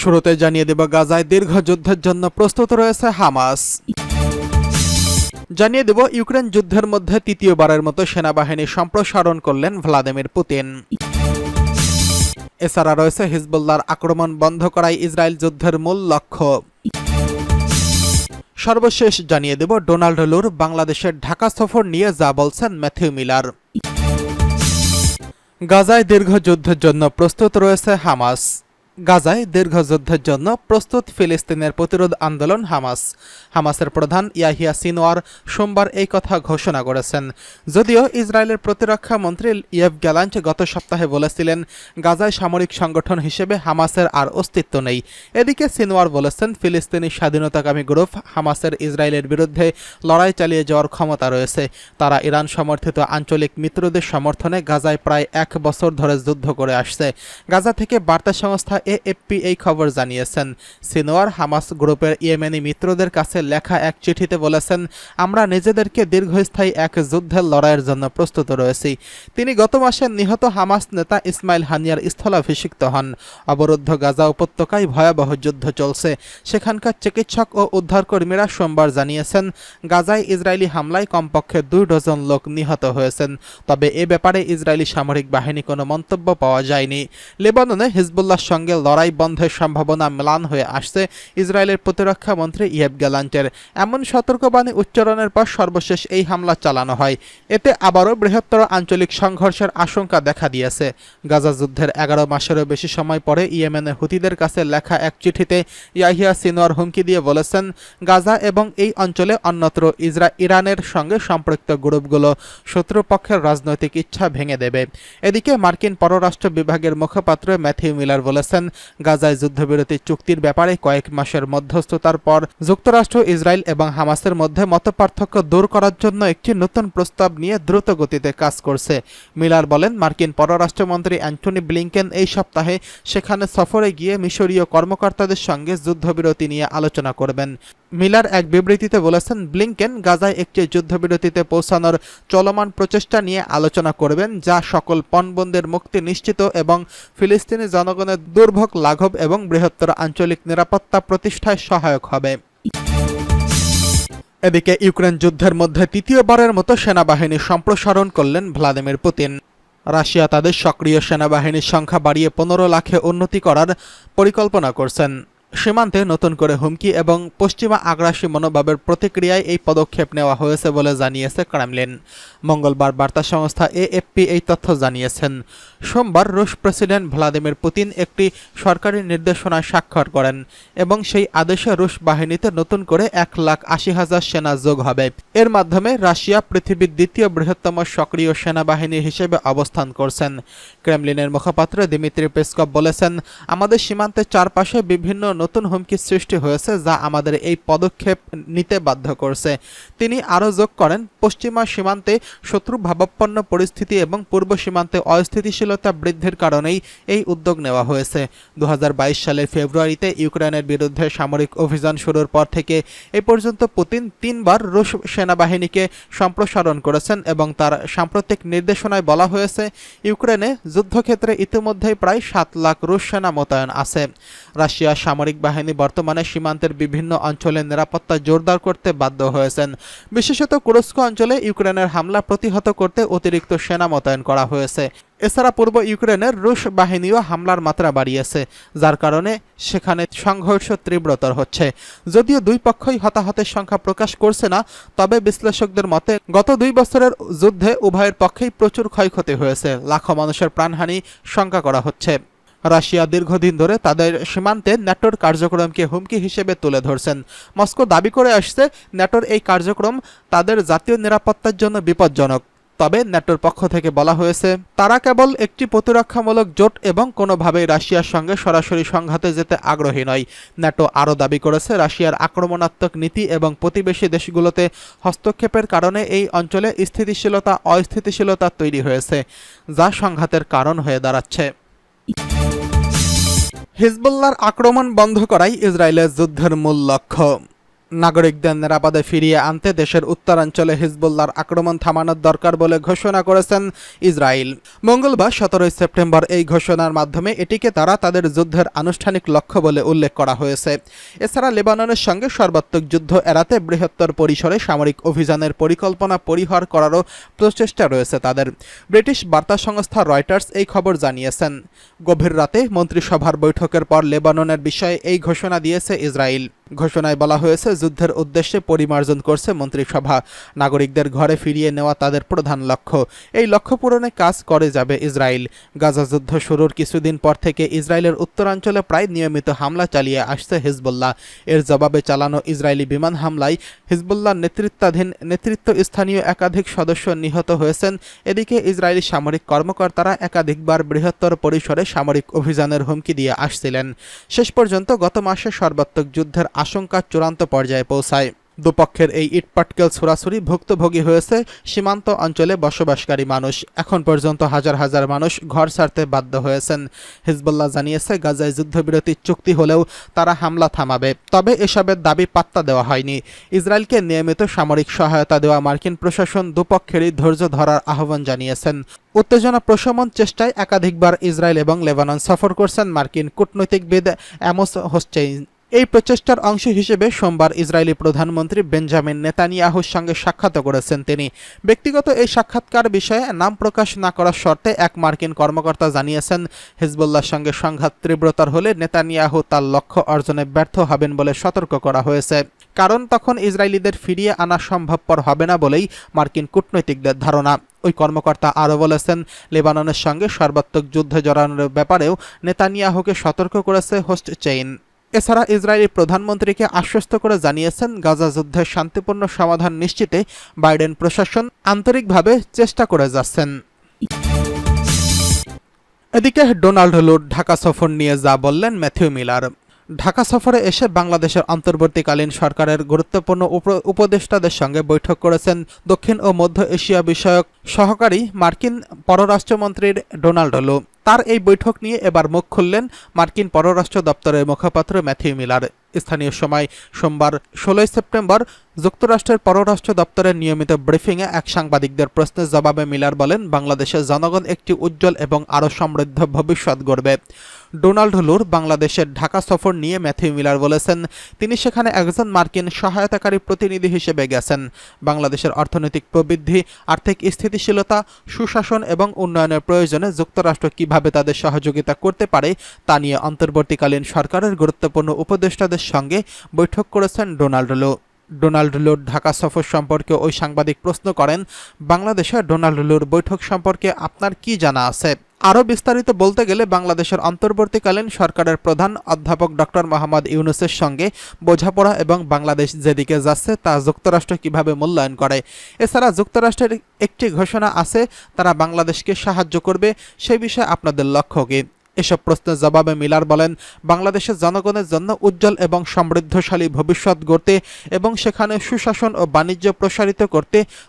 শুরুতে জানিয়ে দেব গাজায় দীর্ঘ যুদ্ধের জন্য প্রস্তুত রয়েছে হামাস। জানিয়ে দেব ইউক্রেন যুদ্ধের মধ্যে তৃতীয়বারের মতো সেনাবাহিনী সম্প্রসারণ করলেন ভ্লাদিমির পুতিন। এছাড়া রয়েছে হিজবুল্লাহর আক্রমণ বন্ধ করাই ইসরায়েল যুদ্ধের মূল লক্ষ্য। সর্বশেষ জানিয়ে দেব ডোনাল্ড লুর বাংলাদেশের ঢাকা সফর নিয়ে যা বলছেন ম্যাথিউ মিলার। গাজায় দীর্ঘ যুদ্ধের জন্য প্রস্তুত রয়েছে হামাস। গাজায় দীর্ঘ যুদ্ধের জন্য প্রস্তুত ফিলিস্তিনের প্রতিরোধ আন্দোলন হামাস। হামাসের প্রধান ইয়াহিয়া সিনওয়ার সোমবার এই কথা ঘোষণা করেছেন। যদিও ইসরায়েলের প্রতিরক্ষা মন্ত্রী ইয়েভ গ্যালান্ট গত সপ্তাহে বলেছিলেন গাজায় সামরিক সংগঠন হিসেবে হামাসের আর অস্তিত্ব নেই। এদিকে সিনওয়ার বলেছেন ফিলিস্তিনি স্বাধীনতাকামী গ্রুপ হামাসের ইসরায়েলের বিরুদ্ধে লড়াই চালিয়ে যাওয়ার ক্ষমতা রয়েছে। তারা ইরান সমর্থিত আঞ্চলিক মিত্রদের সমর্থনে গাজায় প্রায় 1 বছর ধরে যুদ্ধ করে আসছে। গাজা থেকে বার্তা সংস্থা এএফপি এই খবর জানিয়েছেন। সিনওয়ার হামাস গ্রুপের ইয়েমেনি মিত্রদের কাছে লেখা এক চিঠিতে বলেছেন, আমরা নিজেদেরকে দীর্ঘস্থায়ী এক যুদ্ধের লড়াইয়ের জন্য প্রস্তুত রয়েছি। তিনি গত মাসে নিহত হামাস নেতা ইসমাইল হানিয়ার স্থলাভিষিক্ত হন। অবরুদ্ধ গাজা উপত্যকায় ভয়াবহ যুদ্ধ চলছে। সেখানকার চিকিৎসক ও উদ্ধারকর্মীরা সোমবার জানিয়েছেন গাজায় ইসরায়েলি হামলায় কমপক্ষে 2 ডজন লোক নিহত হয়েছেন। তবে এ ব্যাপারে ইসরায়েলি সামরিক বাহিনী কোনো মন্তব্য পাওয়া যায়নি। লেবাননে হিজবুল্লাহর সঙ্গে লড়াই বন্ধের সম্ভাবনা ম্লান হয়ে আসছে ইসরায়েলের প্রতিরক্ষা মন্ত্রী ইয়েভ গ্যালান্টের। এমন সতর্কবাণী উচ্চারণের পর সর্বশেষ এই হামলা চালানো হয়। এতে আবারও বৃহত্তর আঞ্চলিক সংঘর্ষের আশঙ্কা দেখা দিয়েছে। গাজা যুদ্ধের 11 মাসেরও বেশি সময় পরে ইয়েমেনের হুতিদের কাছে লেখা এক চিঠিতে ইয়াহিয়া সিনওয়ার হুমকি দিয়ে বলেছেন গাজা এবং এই অঞ্চলে অন্যত্র ইরানের সঙ্গে সম্পৃক্ত গ্রুপগুলো শত্রুপক্ষের রাজনৈতিক ইচ্ছা ভেঙে দেবে। এদিকে মার্কিন পররাষ্ট্র বিভাগের মুখপাত্র ম্যাথিউ মিলার বলেছেন গাজায় যুদ্ধবিরতি চুক্তির ব্যাপারে কয়েক মাসের মধ্যস্থতার পর যুক্তরাষ্ট্র ইসরায়েল এবং হামাসের মধ্যে মতপার্থক্য দূর করার জন্য একটি নতুন প্রস্তাব নিয়ে দ্রুত গতিতে কাজ করছে। মিলার বলেন মার্কিন পররাষ্ট্রমন্ত্রী অ্যান্টনি ব্লিংকেন এই সপ্তাহে সেখানে সফরে গিয়ে মিশরীয় কর্মকর্তাদের সঙ্গে যুদ্ধবিরতি নিয়ে আলোচনা করবেন। মিলার এক বিবৃতিতে বলেছেন ব্লিংকেন গাজায় একটি যুদ্ধবিরতিতে পৌঁছানোর চলমান প্রচেষ্টা নিয়ে আলোচনা করবেন যা সকল পণবন্দির মুক্তি নিশ্চিত এবং ফিলিস্তিনি জনগণের দুর্ভোগ লাঘব এবং বৃহত্তর আঞ্চলিক নিরাপত্তা প্রতিষ্ঠায় সহায়ক হবে। এদিকে ইউক্রেন যুদ্ধের মধ্যে তৃতীয়বারের মতো সেনাবাহিনী সম্প্রসারণ করলেন ভ্লাদিমির পুতিন। রাশিয়া তাদের সক্রিয় সেনাবাহিনীর সংখ্যা বাড়িয়ে 15 লাখে উন্নতি করার পরিকল্পনা করছেন। সীমান্তে নতুন করে হুমকি এবং পশ্চিমা আগ্রাসী মনোভাবের প্রতিক্রিয়ায় এই পদক্ষেপ নেওয়া হয়েছে বলে জানিয়েছে ক্রেমলিন। মঙ্গলবার বার্তা সংস্থা এএফপি এই তথ্য জানিয়েছেন। সোমবার রুশ প্রেসিডেন্ট ভ্লাদিমির পুতিন একটি সরকারি নির্দেশনায় স্বাক্ষর করেন এবং সেই আদেশে রুশ বাহিনীতে নতুন করে 1,80,000 সেনা যোগ হবে। এর মাধ্যমে রাশিয়া পৃথিবীর দ্বিতীয় বৃহত্তম সক্রিয় সেনাবাহিনী হিসেবে অবস্থান করছেন। ক্রেমলিনের মুখপাত্র দিমিত্রি পেসকভ বলেছেন, আমাদের সীমান্তের চারপাশে বিভিন্ন নতুন হুমকি সৃষ্টি হয়েছে যা আমাদের এই পদক্ষেপ নিতে বাধ্য করছে। তিনি আরও যোগ করেন, পশ্চিমা সীমান্তে শত্রু ভাবাপন্ন পরিস্থিতি এবং পূর্ব সীমান্তে অস্থিতিশীলতা বৃদ্ধির কারণেই এই উদ্যোগ নেওয়া হয়েছে। 2022 সালের ফেব্রুয়ারিতে ইউক্রেনের বিরুদ্ধে সামরিক অভিযান শুরুর পর থেকে এ পর্যন্ত পুতিন 3 বার রুশ সেনাবাহিনীকে সম্প্রসারণ করেছেন এবং তার সাম্প্রতিক নির্দেশনায় বলা হয়েছে ইউক্রেনে যুদ্ধক্ষেত্রে ইতিমধ্যেই প্রায় 7 লাখ রুশ সেনা মোতায়েন আছে। রাশিয়া সামরিক বাহিনী বর্তমানে সীমান্তের বিভিন্ন অঞ্চলে নিরাপত্তা জোরদার করতে বাধ্য হয়েছেন। বিশেষত কুরস্ক অঞ্চলে ইউক্রেনের হামলা প্রতিহত করতে অতিরিক্ত সেনা মোতায়েন করা হয়েছে। এছাড়া পূর্ব ইউক্রেনের রুশ বাহিনীও হামলার মাত্রা বাড়িয়েছে, যার কারণে সেখানে সংঘর্ষ তীব্রতর হচ্ছে। যদিও দুই পক্ষই হতাহতের সংখ্যা প্রকাশ করছে না, তবে বিশ্লেষকদের মতে গত 2 বছরের যুদ্ধে উভয়ের পক্ষেই প্রচুর ক্ষয়ক্ষতি হয়েছে। লাখো মানুষের প্রাণহানি শঙ্কা করা হচ্ছে। রাশিয়া দীর্ঘদিন ধরে তাদের সীমান্তে ন্যাটোর কার্যক্রমকে হুমকি হিসেবে তুলে ধরছেন। মস্কো দাবি করে আসছে ন্যাটোর এই কার্যক্রম তাদের জাতীয় নিরাপত্তার জন্য বিপজ্জনক। তবে ন্যাটোর পক্ষ থেকে বলা হয়েছে তারা কেবল একটি প্রতিরক্ষামূলক জোট এবং কোনোভাবেই রাশিয়ার সঙ্গে সরাসরি সংঘাতে যেতে আগ্রহী নয়। ন্যাটো আরও দাবি করেছে রাশিয়ার আক্রমণাত্মক নীতি এবং প্রতিবেশী দেশগুলোতে হস্তক্ষেপের কারণে এই অঞ্চলে অস্থিতিশীলতা তৈরি হয়েছে, যা সংঘাতের কারণ হয়ে দাঁড়াচ্ছে। হিজবুল্লাহর আক্রমণ বন্ধ করাই ইসরায়েলের যুদ্ধের মূল লক্ষ্য। নাগরিকদের নিরাপদে ফিরিয়ে আনতে দেশের উত্তরাঞ্চলে হিজবুল্লাহর আক্রমণ থামানোর দরকার বলে ঘোষণা করেছেন ইসরায়েল। মঙ্গলবার 17 সেপ্টেম্বর এই ঘোষণার মাধ্যমে এটিকে তাদের যুদ্ধের আনুষ্ঠানিক লক্ষ্য বলে উল্লেখ করা হয়েছে। এছাড়া লেবাননের সঙ্গে সর্বাত্মক যুদ্ধ এড়াতে বৃহত্তর পরিসরে সামরিক অভিযানের পরিকল্পনা পরিহার করারও প্রচেষ্টা রয়েছে তাদের। ব্রিটিশ বার্তা সংস্থা রয়টার্স এই খবর জানিয়েছেন। গভীর রাতে মন্ত্রিসভার বৈঠকের পর লেবাননের বিষয়ে এই ঘোষণা দিয়েছে ইসরায়েল। ঘোষণায় বলা হয়েছে, যুদ্ধের উদ্দেশ্যে পরিমার্জন করছে মন্ত্রিসভা। নাগরিকদের ঘরে ফিরিয়ে নেওয়া তাদের প্রধান লক্ষ্য। এই লক্ষ্য পূরণে কাজ করে যাবে ইসরায়েল। গাজা যুদ্ধ শুরুর কিছুদিন পর থেকে ইসরায়েলের উত্তরাঞ্চলে প্রায় নিয়মিত হামলা চালিয়ে আসছে হিজবুল্লাহ। এর জবাবে চালানো ইসরায়েলি বিমান হামলায় হিজবুল্লাহ নেতৃত্বস্থানীয় একাধিক সদস্য নিহত হয়েছেন। এদিকে ইসরায়েলি সামরিক কর্মকর্তারা একাধিকবার বৃহত্তর পরিসরে সামরিক অভিযানের হুমকি দিয়ে আসছিলেন। শেষ পর্যন্ত গত মাসে সর্বাত্মক যুদ্ধের আশঙ্কা চূড়ান্ত পর্যায়ে পৌঁছায়। দুপক্ষের এই ইটপাটকেল ছোড়াছুড়ি ভুক্তভোগী হয়েছে সীমান্ত অঞ্চলে বসবাসকারী মানুষ। এখন পর্যন্ত হাজার হাজার মানুষ ঘর ছাড়তে বাধ্য হয়েছেন। হিজবুল্লাহ জানিয়েছে, গাজায় যুদ্ধবিরতির চুক্তি হলেও তারা হামলা থামাবে, তবে এসবের দাবি পাত্তা দেওয়া হয়নি। ইসরায়েলকে নিয়মিত সামরিক সহায়তা দেওয়া মার্কিন প্রশাসন দুপক্ষেরই ধৈর্য ধরার আহ্বান জানিয়েছেন। উত্তেজনা প্রশমন চেষ্টায় একাধিকবার ইসরায়েল এবং লেবানন সফর করছেন মার্কিন কূটনৈতিকবিদ অ্যামোস হোচস্টাইন। এই প্রচেষ্টার অংশ হিসেবে সোমবার ইসরায়েলি প্রধানমন্ত্রী বেঞ্জামিন নেতানিয়াহুর সঙ্গে সাক্ষাৎ করেছেন তিনি। ব্যক্তিগত এই সাক্ষাৎকার বিষয়ে নাম প্রকাশ না করার শর্তে এক মার্কিন কর্মকর্তা জানিয়েছেন, হিজবুল্লাহর সঙ্গে সংঘাত তীব্রতর হলে নেতানিয়াহু তার লক্ষ্য অর্জনে ব্যর্থ হবেন বলে সতর্ক করা হয়েছে। কারণ তখন ইসরায়েলিদের ফিরিয়ে আনা সম্ভবপর হবে না বলেই মার্কিন কূটনৈতিকদের ধারণা। ওই কর্মকর্তা আরও বলেছেন, লেবাননের সঙ্গে সর্বাত্মক যুদ্ধে জড়ানোর ব্যাপারেও নেতানিয়াহুকে সতর্ক করেছে হোচস্টাইন। এছাড়া ইসরায়েলি প্রধানমন্ত্রীকে আশ্বস্ত করে জানিয়েছেন, গাজা যুদ্ধের শান্তিপূর্ণ সমাধান নিশ্চিতে বাইডেন প্রশাসন আন্তরিকভাবে চেষ্টা করে যাচ্ছেন। এদিকে ডোনাল্ড লুর ঢাকা সফর নিয়ে যা বললেন ম্যাথিউ মিলার। ঢাকা সফরে এসে বাংলাদেশের অন্তর্বর্তীকালীন সরকারের গুরুত্বপূর্ণ উপদেষ্টাদের সঙ্গে বৈঠক করেছেন দক্ষিণ ও মধ্য এশিয়া বিষয়ক সহকারী মার্কিন পররাষ্ট্রমন্ত্রীর ডোনাল্ড লু। তার এই বৈঠক নিয়ে এবার মুখ খুললেন মার্কিন পররাষ্ট্র দপ্তরের মুখপাত্র ম্যাথিউ মিলার। স্থানীয় সময় সোমবার 16 সেপ্টেম্বর যুক্তরাষ্ট্রের পররাষ্ট্র দপ্তরের নিয়মিত ব্রিফিংয়ে এক সাংবাদিকদের প্রশ্নের জবাবে মিলার বলেন, বাংলাদেশের জনগণ একটি উজ্জ্বল এবং আরও সমৃদ্ধ ভবিষ্যৎ গড়বে। ডোনাল্ড লুর বাংলাদেশের ঢাকা সফর নিয়ে ম্যাথিউ মিলার বলেছেন, তিনি সেখানে একজন মার্কিন সহায়তাকারী প্রতিনিধি হিসেবে গেছেন। বাংলাদেশের অর্থনৈতিক প্রবৃদ্ধি, আর্থিক স্থিতিশীলতা, সুশাসন এবং উন্নয়নের প্রয়োজনে যুক্তরাষ্ট্র কিভাবে তাদের সহযোগিতা করতে পারে তা নিয়ে অন্তর্বর্তীকালীন সরকারের গুরুত্বপূর্ণ উপদেষ্টাদের সঙ্গে বৈঠক করেছেন ডোনাল্ড লু। ডোনাল্ড লুর ঢাকা সফর সম্পর্কে ওই সাংবাদিক প্রশ্ন করেন, বাংলাদেশে ডোনাল্ড লুর বৈঠক সম্পর্কে আপনার কি জানা আছে? আরও বিস্তারিত বলতে গেলে বাংলাদেশের অন্তর্বর্তীকালীন সরকারের প্রধান অধ্যাপক ডক্টর মোহাম্মদ ইউনূসের সঙ্গে বোঝাপড়া এবং বাংলাদেশ যেদিকে যাচ্ছে তা যুক্তরাষ্ট্র কিভাবে মূল্যায়ন করে। এছাড়া যুক্তরাষ্ট্রের একটি ঘোষণা আছে, তারা বাংলাদেশকে সাহায্য করবে, সেই বিষয়ে আপনাদের লক্ষ্য কী? এসব প্রশ্নের জবাবে মিলার বলেন, বাংলাদেশের জনগণের জন্য উজ্জ্বল এবং সমৃদ্ধশালী ভবিষ্যৎ গড়তে এবং সেখানে সুশাসন ও বাণিজ্য প্রসারিত করতে